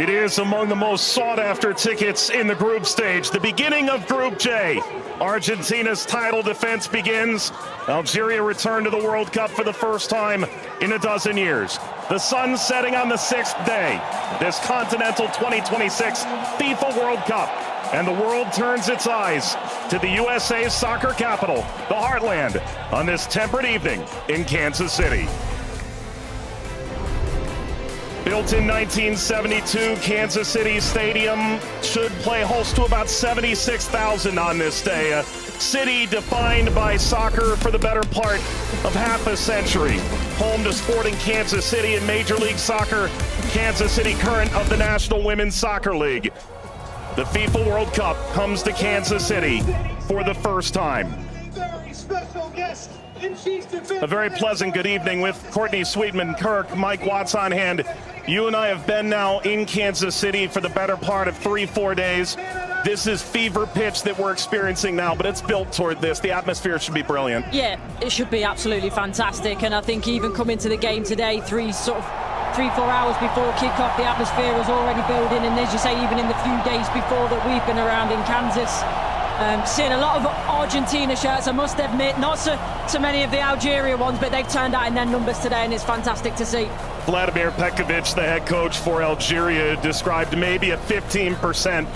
It is among the most sought-after tickets in the group stage. The beginning of Group J. Argentina's title defense begins. Algeria returned to the World Cup for the first time in a dozen years. The sun setting on the sixth day. This Continental 2026 FIFA World Cup. And the world turns its eyes to the USA's soccer capital, the Heartland, on this temperate evening in Kansas City. Built in 1972, Kansas City Stadium should play host to about 76,000 on this day. A city defined by soccer for the better part of half a century. Home to Sporting Kansas City in Major League Soccer, Kansas City current of the National Women's Soccer League. The FIFA World Cup comes to Kansas City for the first time. A very pleasant good evening with Courtney Sweetman-Kirk, Mike Watts on hand. You and I have been now in Kansas City for the better part of 3-4 days. This is fever pitch that we're experiencing now, but it's built toward this. The atmosphere should be brilliant. Yeah, it should be absolutely fantastic. And I think even coming to the game today, 3-4 hours before kickoff, the atmosphere was already building. And as you say, even in the few days before that we've been around in Kansas, seeing a lot of Argentina shirts, I must admit, not so many of the Algeria ones, but they've turned out in their numbers today, and it's fantastic to see. Vladimir Petkovic, the head coach for Algeria, described maybe a 15%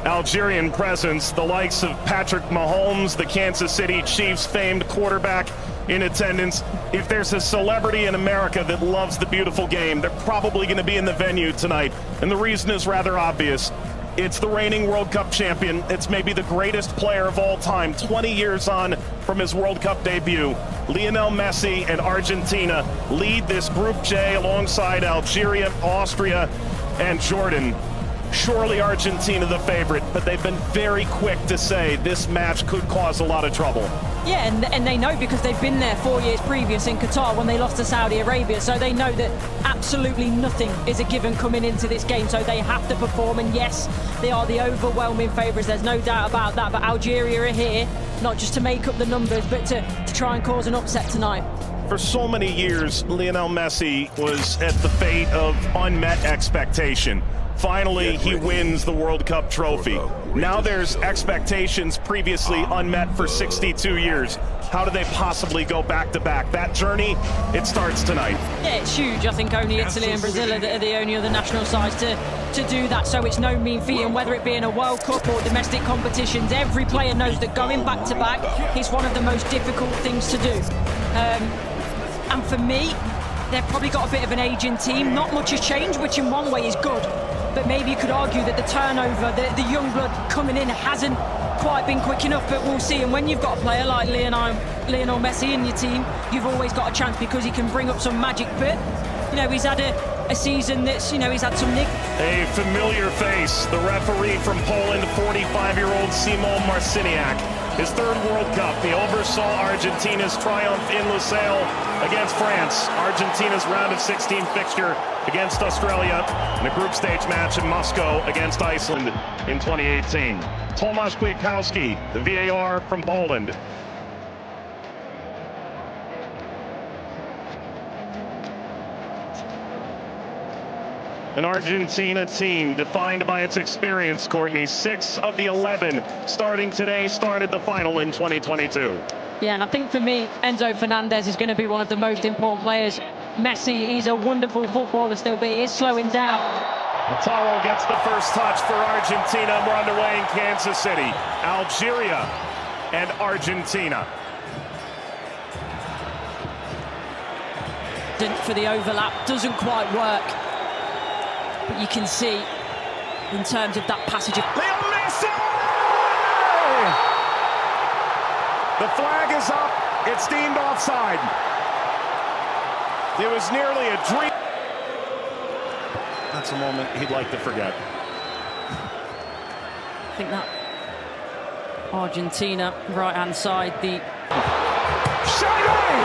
Algerian presence. The likes of Patrick Mahomes, the Kansas City Chiefs famed quarterback, in attendance. If there's a celebrity in America that loves the beautiful game, they're probably going to be in the venue tonight. And the reason is rather obvious. It's the reigning World Cup champion. It's maybe the greatest player of all time, 20 years on from his World Cup debut. Lionel Messi and Argentina lead this Group J alongside Algeria, Austria, and Jordan. Surely Argentina the favorite, but they've been very quick to say this match could cause a lot of trouble. Yeah, and they know because they've been there 4 years previous in Qatar when they lost to Saudi Arabia, so they know that absolutely nothing is a given coming into this game, so they have to perform. And yes, they are the overwhelming favourites, there's no doubt about that, but Algeria are here not just to make up the numbers, but to try and cause an upset tonight. For so many years, Lionel Messi was at the fate of unmet expectation. Finally, he wins the World Cup trophy. Now there's expectations previously unmet for 62 years. How do they possibly go back-to-back? That journey, it starts tonight. Yeah, it's huge. I think only Italy and Brazil are the only other national sides to do that, so it's no mean feat. And whether it be in a World Cup or domestic competitions, every player knows that going back-to-back is one of the most difficult things to do. And for me, they've probably got a bit of an aging team. Not much has changed, which in one way is good. But maybe you could argue that the turnover, the young blood coming in hasn't quite been quick enough, but we'll see. And when you've got a player like Lionel Messi in your team, you've always got a chance because he can bring up some magic. But, you know, he's had a season that's, you know, he's had some nick. A familiar face, the referee from Poland, 45-year-old Szymon Marciniak. His third World Cup, he oversaw Argentina's triumph in Lusail against France. Argentina's round of 16 fixture against Australia in a group stage match in Moscow against Iceland in 2018. Tomasz Kwiatkowski, the VAR from Poland. An Argentina team defined by its experience, Courtney. 6 of the 11 starting today started the final in 2022. Yeah, and I think for me, Enzo Fernandez is going to be one of the most important players. Messi, he's a wonderful footballer still, but he is slowing down. Lautaro gets the first touch for Argentina. We're underway in Kansas City. Algeria and Argentina. For the overlap, doesn't quite work. But you can see, in terms of that passage of... Lionel Messi! The flag is up. It's deemed offside. It was nearly a dream. That's a moment he'd like to forget. I think that Argentina, right-hand side, the... Shiny!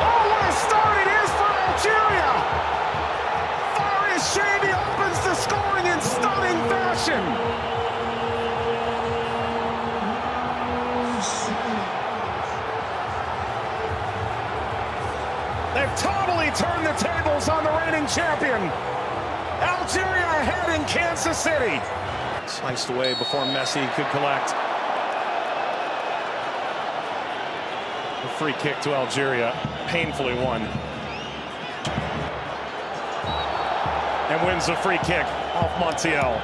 Oh, what a start it is for Algeria! Shady opens the scoring in stunning fashion. They've totally turned the tables on the reigning champion. Algeria ahead in Kansas City. Sliced away before Messi could collect. A free kick to Algeria, painfully won. And wins the free kick off Montiel.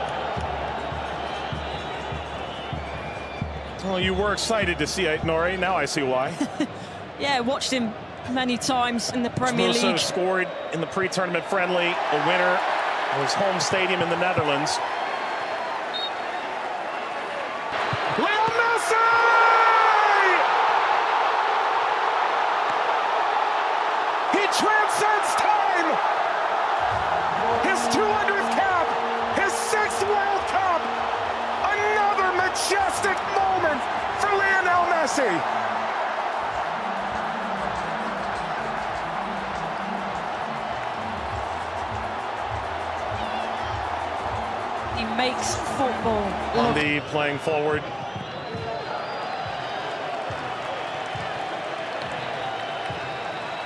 Well, you were excited to see it, Nori. Now I see why. Yeah, watched him many times in the Premier League. Also scored in the pre-tournament friendly, a winner of his home stadium in the Netherlands. Leo Messi! He transcends time! His 200th cap, his 6th World Cup, another majestic moment for Lionel Messi. He makes football. Andy playing forward.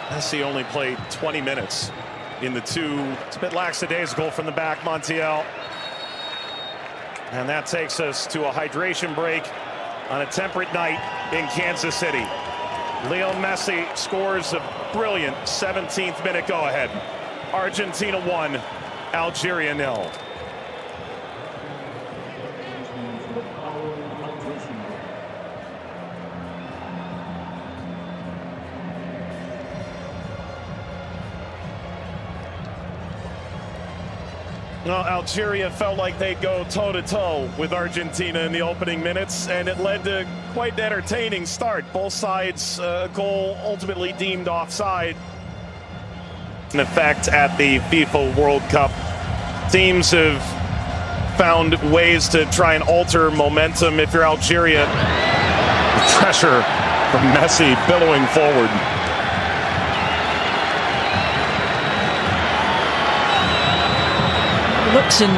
Messi only played 20 minutes in the two. It's a bit lackadaisical from the back, Montiel. And that takes us to a hydration break on a temperate night in Kansas City. Leo Messi scores a brilliant 17th minute go-ahead. Argentina 1, Algeria 0. Well, Algeria felt like they'd go toe-to-toe with Argentina in the opening minutes, and it led to quite an entertaining start. Both sides, a goal ultimately deemed offside. In effect at the FIFA World Cup, teams have found ways to try and alter momentum. If you're Algeria, pressure from Messi billowing forward. Luxon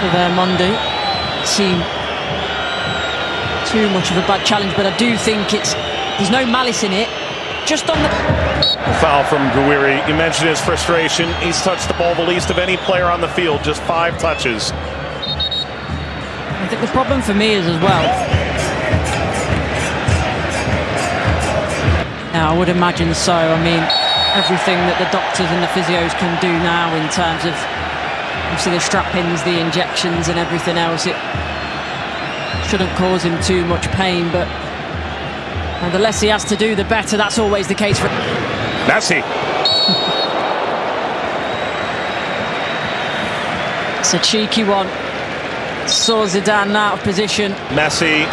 for their Monday seemed too much of a bad challenge, but I do think there's no malice in it. Just on the foul from Gouiri. You mentioned his frustration. He's touched the ball the least of any player on the field, just 5 touches. I think the problem for me is as well. Now, I would imagine so. I mean, everything that the doctors and the physios can do now in terms of obviously the strap-ins, the injections and everything else, it shouldn't cause him too much pain, but the less he has to do, the better. That's always the case for Messi. It's a cheeky one. Saw Zidane out of position. Messi,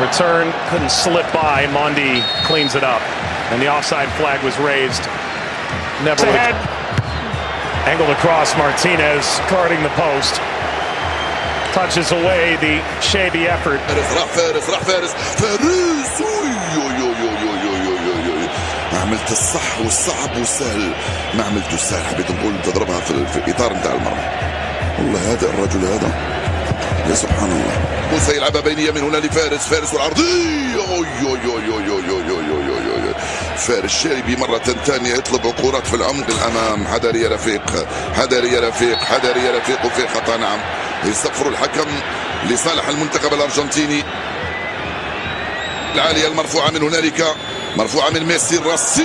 return, couldn't slip by. Mondi cleans it up, and the offside flag was raised. Never ahead. Angled across, Martinez guarding the post. Touches away the shady effort. ما عملت الصح والصعب والسهل، ما عملت السهل، حبيت نقول تضربها في الاطار نتاع المرمى. والله هذا الرجل هذا يا سبحان الله. موسى يلعبها بينيه من هنا لفارس، فارس والعرضيه. فارس شاربي مرة ثانية يطلب كرات في العمق الأمام. حذر يا رفيق، حذر يا رفيق، حذر يا رفيق، وفي خطأ. نعم، يصفر الحكم لصالح المنتخب الأرجنتيني. العالية المرفوعة من هنالك، مرفوعة من ميسي الراسية،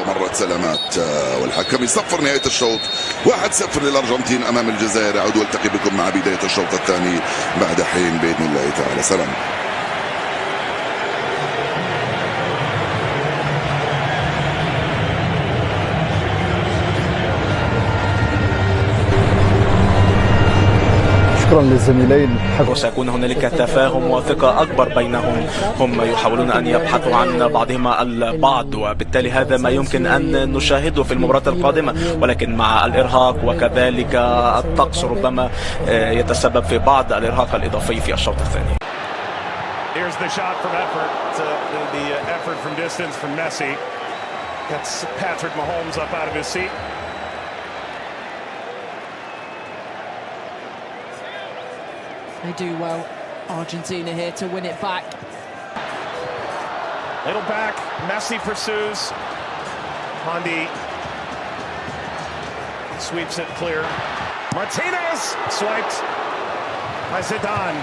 مرت سلامات، والحكم يصفر نهاية الشوط. 1-0 للأرجنتين أمام الجزائر. أعود والتقي بكم مع بداية الشوط الثاني بعد حين بإذن الله تعالى. سلام. شكرا للزميلين. وسيكون هنالك تفاهم وثقة أكبر بينهم. هم يحاولون أن يبحثوا عن بعضهما البعض، وبالتالي هذا ما يمكن أن نشاهده في المباراة القادمة، ولكن مع الإرهاق وكذلك الطقس ربما يتسبب في بعض الإرهاق الإضافي في الشوط الثاني. Here's the shot from effort. The effort from distance from Messi. Gets Patrick Mahomes up out of his seat. They do well, Argentina here to win it back. Little back, Messi pursues. Mondi Sweeps it clear. Martinez swiped by Zidane.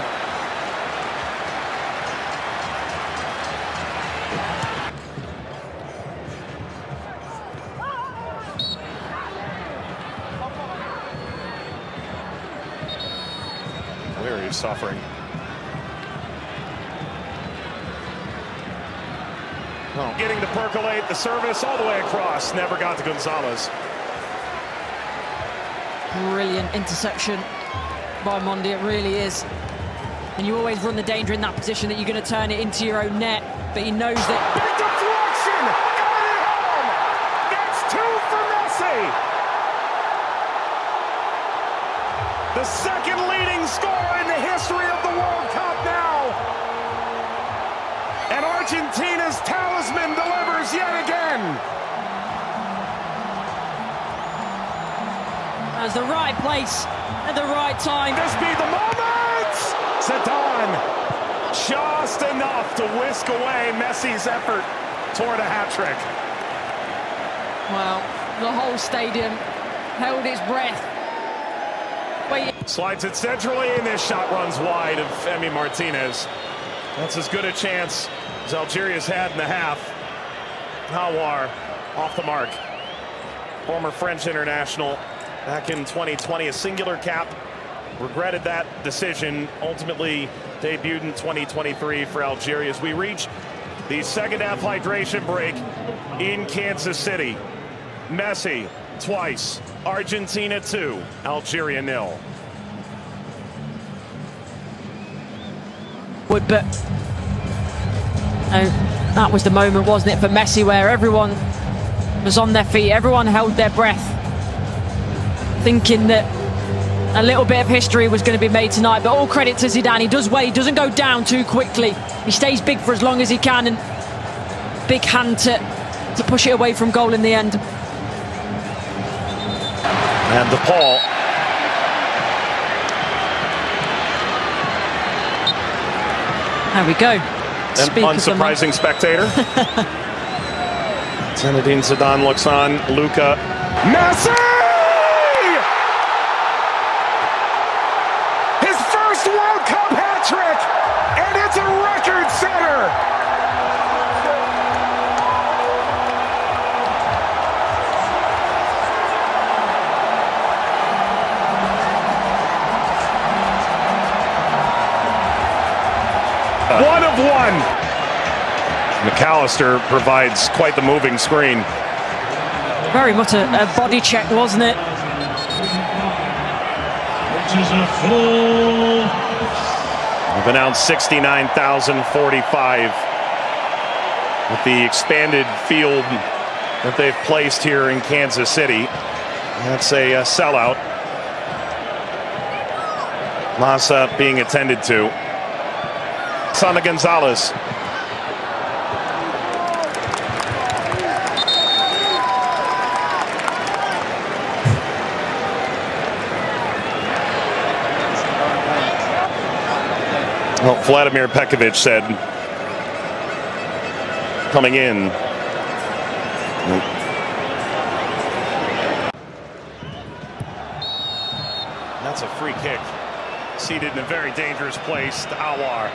Where he's suffering. Oh. Getting to percolate the service all the way across. Never got to Gonzalez. Brilliant interception by Mondi, it really is. And you always run the danger in that position that you're going to turn it into your own net, but he knows that. Big deflection! Got it home! That's 2 for Messi! The second leading scorer in the history of the World Cup now! And Argentina's talisman delivers yet again! That's the right place at the right time. This be the moment! Zidane, just enough to whisk away Messi's effort toward a hat-trick. Well, the whole stadium held its breath. Slides it centrally, and this shot runs wide of Emi Martinez. That's as good a chance as Algeria's had in the half. Hawar off the mark. Former French international back in 2020, a singular cap. Regretted that decision. Ultimately debuted in 2023 for Algeria as we reach the second half hydration break in Kansas City. Messi twice. Argentina 2, Algeria 0. But that was the moment, wasn't it, for Messi, where everyone was on their feet, everyone held their breath, thinking that a little bit of history was going to be made tonight. But all credit to Zidane. He does well, he doesn't go down too quickly. He stays big for as long as he can, and big hand to push it away from goal in the end. And DePaul. There we go. An unsurprising spectator. Zinedine Zidane looks on. Luka. Messi! His first World Cup hat-trick! And it's a record setter! One of one. McAllister provides quite the moving screen. Very much a body check, wasn't it? We've announced 69,045 with the expanded field that they've placed here in Kansas City. That's a sellout. Massa being attended to. Sana Gonzalez. Well, Vladimir Pekovic said coming in. That's a free kick. Seated in a very dangerous place to Hawar.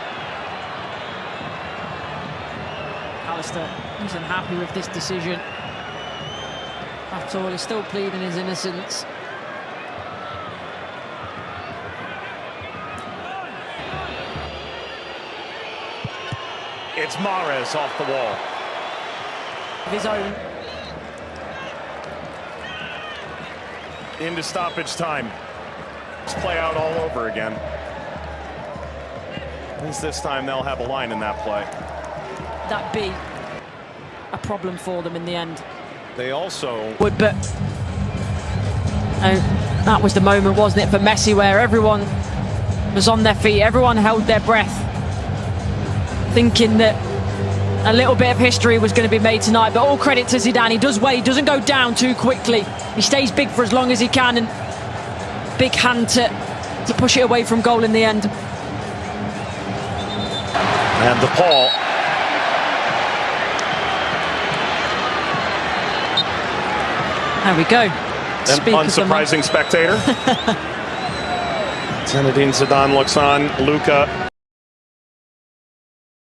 Alistair isn't happy with this decision at all. He's still pleading his innocence. It's Mahrez off the wall. Of his own. Into stoppage time. Let's play out all over again. At least this time they'll have a line in that play. That be a problem for them in the end. They also But that was the moment, wasn't it, for Messi, where everyone was on their feet, everyone held their breath, thinking that a little bit of history was going to be made tonight. But all credit to Zidane. He does well, he doesn't go down too quickly. He stays big for as long as he can, and big hand to push it away from goal in the end. and DePaul. There we go. unsurprising spectator. Zinedine Zidane looks on. Luka